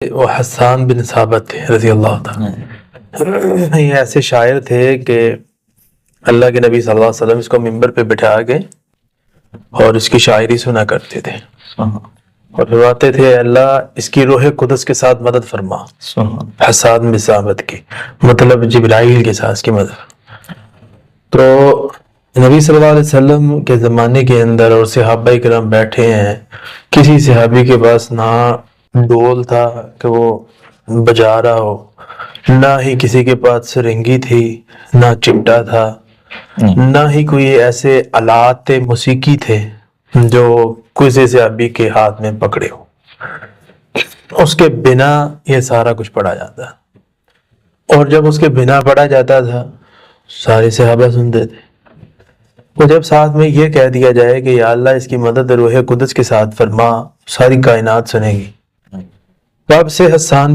وہ حسان بن ثابت تھے رضی اللہ تعالیٰ. یہ ایسے شاعر تھے کہ اللہ کے نبی صلی اللہ علیہ وسلم اس کو ممبر پہ بٹھا کے اور اس کی شاعری سنا کرتے تھے اور فرماتے تھے اللہ اس کی روح قدس کے ساتھ مدد فرما. حسان بن ثابت کی مطلب جبرائیل کے ساتھ کی مدد. تو نبی صلی اللہ علیہ وسلم کے زمانے کے اندر اور صحابہ کرام بیٹھے ہیں, کسی صحابی کے پاس نہ ڈول تھا کہ وہ بجا رہا ہو, نہ ہی کسی کے پاس سرنگی تھی, نہ چمٹا تھا, نہ ہی کوئی ایسے آلات موسیقی تھے جو کسی صحابی کے ہاتھ میں پکڑے ہو. اس کے بنا یہ سارا کچھ پڑھا جاتا, اور جب اس کے بنا پڑھا جاتا تھا سارے صحابہ سنتے تھے. وہ جب ساتھ میں یہ کہہ دیا جائے کہ یا اللہ اس کی مدد روح قدس کے ساتھ فرما, ساری کائنات سنے گی. تب سے حسان